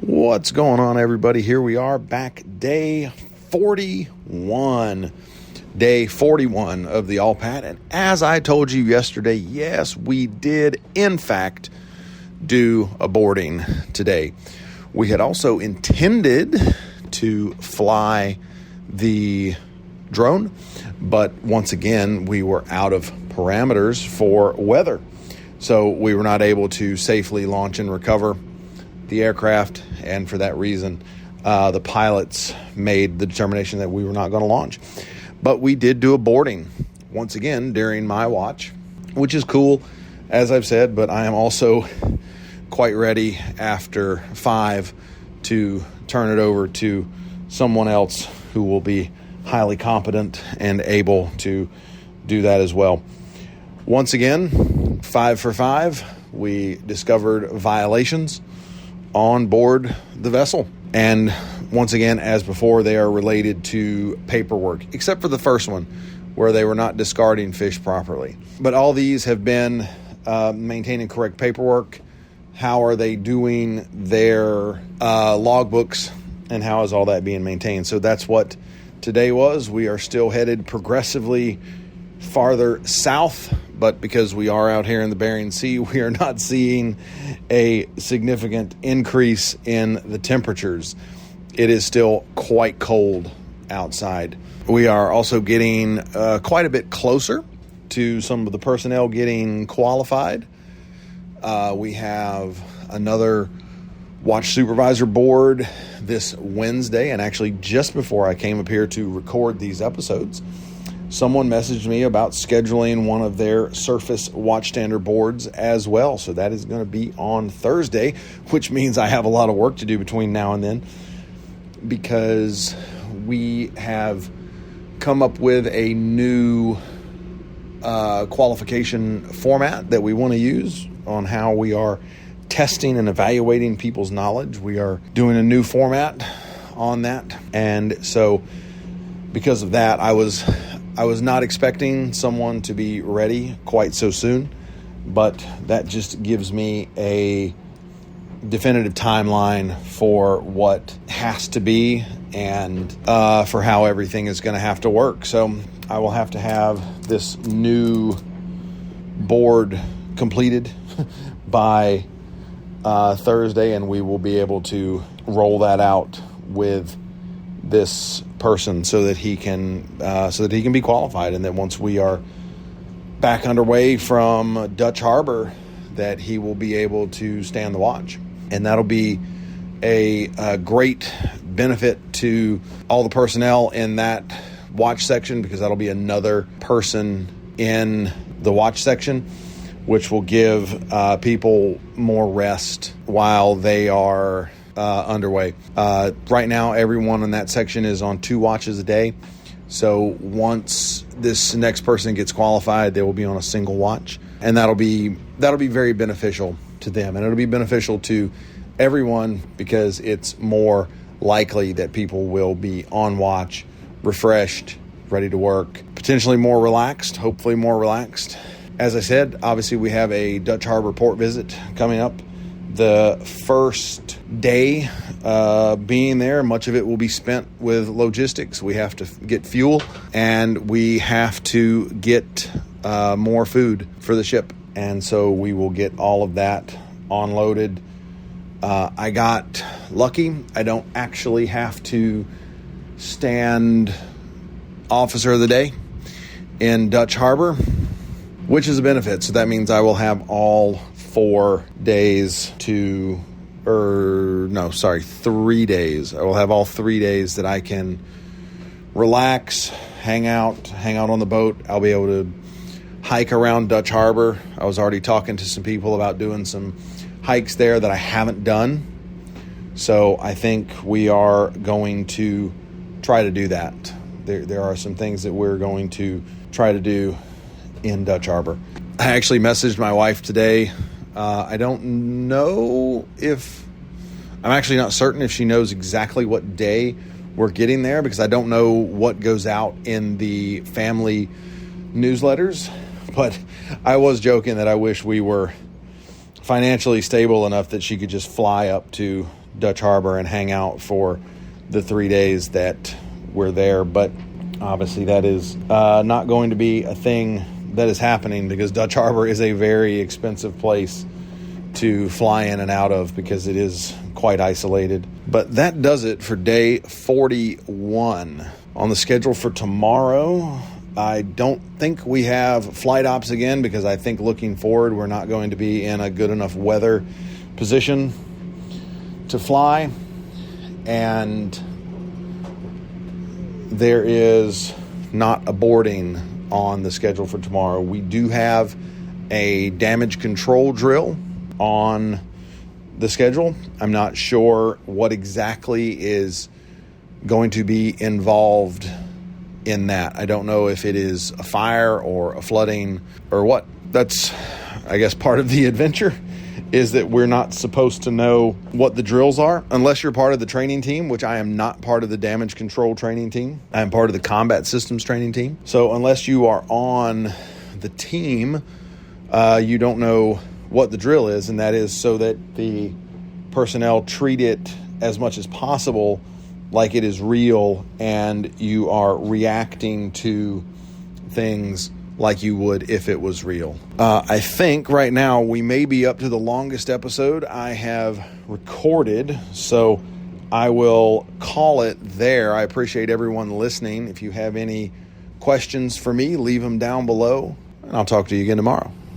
What's going on, everybody? Here we are back, day 41. Day 41 of the ALPAT. And as I told you yesterday, yes, we did, in fact, do a boarding today. We had also intended to fly the drone, but once again, we were out of parameters for weather. So we were not able to safely launch and recover the aircraft, and for that reason, the pilots made the determination that we were not going to launch. But we did do a boarding once again during my watch, which is cool, as I've said, but I am also quite ready after 5 to turn it over to someone else who will be highly competent and able to do that as well. Once again, 5 for 5, we discovered violations on board the vessel. And once again, as before, they are related to paperwork, except for the first one, where they were not discarding fish properly. But all these have been maintaining correct paperwork. How are they doing their logbooks, and how is all that being maintained? So that's what today was. We are still headed progressively farther south, but because we are out here in the Bering Sea, we are not seeing a significant increase in the temperatures. It is still quite cold outside. We are also getting quite a bit closer to some of the personnel getting qualified. We have another watch supervisor board this Wednesday, and actually just before I came up here to record these episodes, someone messaged me about scheduling one of their surface watchstander boards as well. So that is going to be on Thursday, which means I have a lot of work to do between now and then, because we have come up with a new qualification format that we want to use on how we are testing and evaluating people's knowledge. We are doing a new format on that. And so because of that, I was not expecting someone to be ready quite so soon, but that just gives me a definitive timeline for what has to be and for how everything is going to have to work. So I will have to have this new board completed by Thursday, and we will be able to roll that out with this person so that he can be qualified, and then once we are back underway from Dutch Harbor, that he will be able to stand the watch. And that'll be a great benefit to all the personnel in that watch section, because that'll be another person in the watch section, which will give people more rest while they are underway. Right now, everyone in that section is on 2 watches a day. So once this next person gets qualified, they will be on a single watch, and that'll be very beneficial to them, and it'll be beneficial to everyone, because it's more likely that people will be on watch, refreshed, ready to work, potentially more relaxed, hopefully more relaxed. As I said, obviously we have a Dutch Harbor port visit coming up. The first day being there, much of it will be spent with logistics. We have to get fuel, and we have to get more food for the ship. And so we will get all of that unloaded. I got lucky. I don't actually have to stand Officer of the Day in Dutch Harbor, which is a benefit. So that means I will have all 3 days. I will have all 3 days that I can relax, hang out on the boat. I'll be able to hike around Dutch Harbor. I was already talking to some people about doing some hikes there that I haven't done. So I think we are going to try to do that. There are some things that we're going to try to do in Dutch Harbor. I actually messaged my wife today. I don't know I'm actually not certain if she knows exactly what day we're getting there, because I don't know what goes out in the family newsletters. But I was joking that I wish we were financially stable enough that she could just fly up to Dutch Harbor and hang out for the 3 days that we're there. But obviously that is not going to be a thing that is happening, because Dutch Harbor is a very expensive place to fly in and out of because it is quite isolated. But that does it for day 41. On the schedule for tomorrow, I don't think we have flight ops again, because I think looking forward, we're not going to be in a good enough weather position to fly. And there is not a boarding on the schedule for tomorrow. We do have a damage control drill on the schedule. I'm not sure what exactly is going to be involved in that. I don't know if it is a fire or a flooding or what. That's, I guess, part of the adventure, is that we're not supposed to know what the drills are unless you're part of the training team, which I am not part of the damage control training team. I am part of the combat systems training team. So unless you are on the team, you don't know what the drill is, and that is so that the personnel treat it as much as possible like it is real, and you are reacting to things like you would if it was real. I think right now we may be up to the longest episode I have recorded, so I will call it there. I appreciate everyone listening. If you have any questions for me, leave them down below, and I'll talk to you again tomorrow.